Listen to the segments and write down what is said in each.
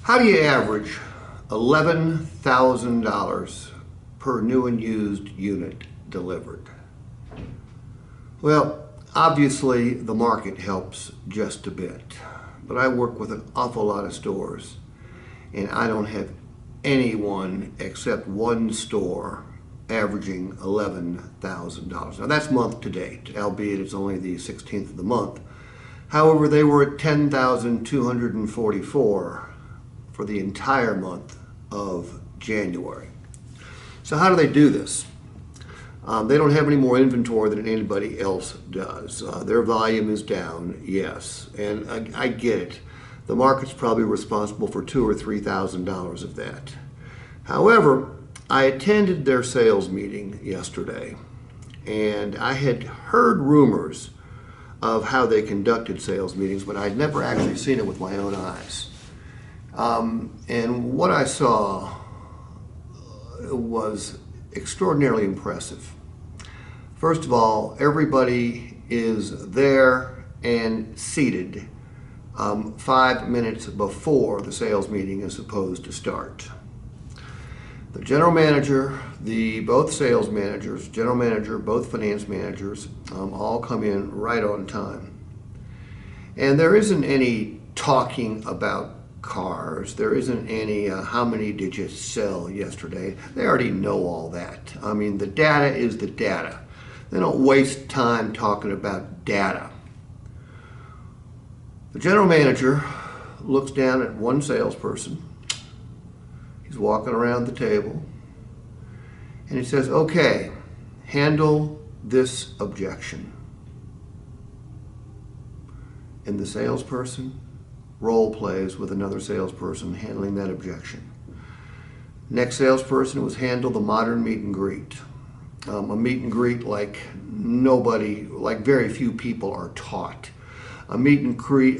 How do you average $11,000 per new and used unit delivered? Well, obviously the market helps just a bit, but I work with an awful lot of stores and I don't have anyone except one store averaging $11,000. Now that's month to date, albeit it's only the 16th of the month. However, they were at $10,244 for the entire month of January. So how do they do this? They don't have any more inventory than anybody else does. Their volume is down, yes, and I get it. The market's probably responsible for $2,000 or $3,000 of that. However, I attended their sales meeting yesterday, and I had heard rumors of how they conducted sales meetings, but I'd never actually seen it with my own eyes. And what I saw was extraordinarily impressive. First of all, everybody is there and seated 5 minutes before the sales meeting is supposed to start. The general manager, both sales managers, general manager, both finance managers, all come in right on time. And there isn't any talking about cars. There isn't any how many did you sell yesterday. They already know all that. I mean, the data is the data. They don't waste time talking about data. The general manager looks down at one salesperson. He's walking around the table and he says, "Okay, handle this objection." And the salesperson role plays with another salesperson handling that objection. Next salesperson was handle the modern meet and greet. A meet and greet like very few people are taught. A meet and greet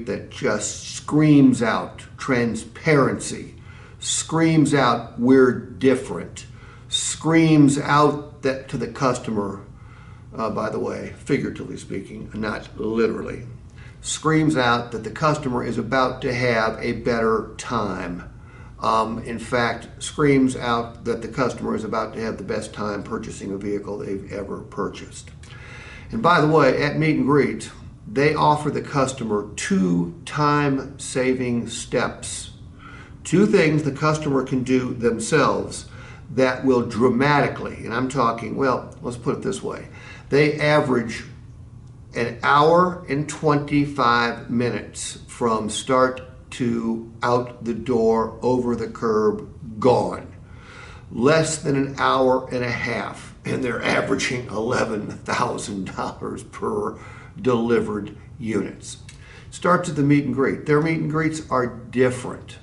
that just screams out transparency, screams out we're different, screams out that to the customer, by the way, figuratively speaking, not literally, screams out that the customer is about to have a better time. In fact, screams out that the customer is about to have the best time purchasing a vehicle they've ever purchased. And by the way, at meet and greet, they offer the customer 2 time-saving steps. 2 things the customer can do themselves that will dramatically, and I'm talking, well, let's put it this way, they average an hour and 25 minutes from start to out the door, over the curb, gone. Less than an hour and a half, and they're averaging $11,000 per delivered units. Starts at the meet and greet. Their meet and greets are different.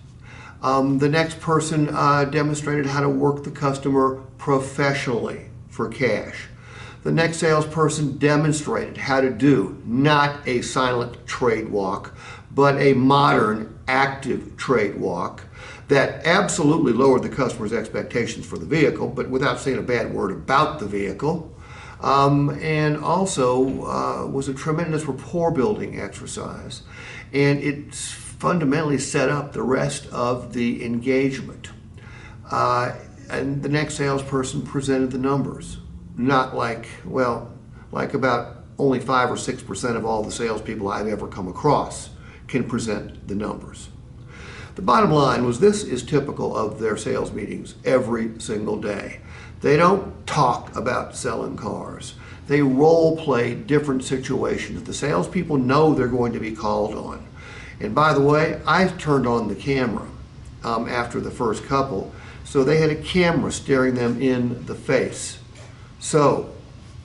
The next person demonstrated how to work the customer professionally for cash. The next salesperson demonstrated how to do not a silent trade walk, but a modern active trade walk that absolutely lowered the customer's expectations for the vehicle, but without saying a bad word about the vehicle. And also was a tremendous rapport building exercise. And it fundamentally set up the rest of the engagement. And the next salesperson presented the numbers. Not like about only 5 or 6% of all the salespeople I've ever come across can present the numbers. The bottom line was this is typical of their sales meetings every single day. They don't talk about selling cars. They role play different situations. The salespeople know they're going to be called on. And by the way, I turned on the camera after the first couple, so they had a camera staring them in the face. So,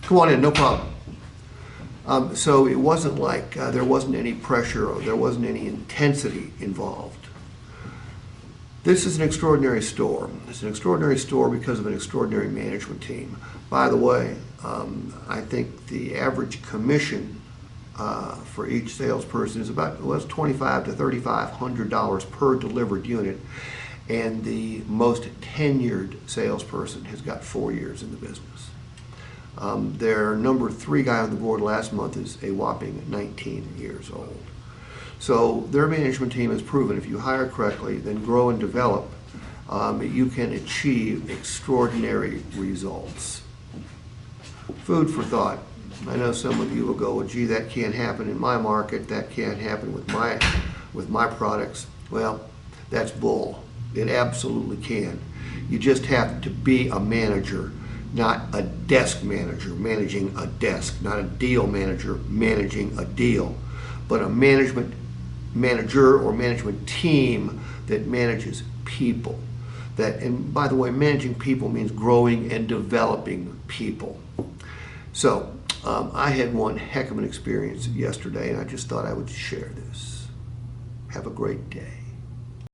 come on in, no problem. So it wasn't like there wasn't any pressure or there wasn't any intensity involved. This is an extraordinary store. It's an extraordinary store because of an extraordinary management team. By the way, I think the average commission for each salesperson is about $2,500 to $3,500 per delivered unit, and the most tenured salesperson has got 4 years in the business. Their number 3 guy on the board last month is a whopping 19 years old. So their management team has proven if you hire correctly, then grow and develop, you can achieve extraordinary results. Food for thought. I know some of you will go, well, gee, that can't happen in my market, that can't happen with my products. Well, that's bull. It absolutely can. You just have to be a manager, not a desk manager managing a desk, not a deal manager managing a deal, but a manager or management team that manages people. And by the way, managing people means growing and developing people. So I had one heck of an experience yesterday, and I just thought I would share this. Have a great day.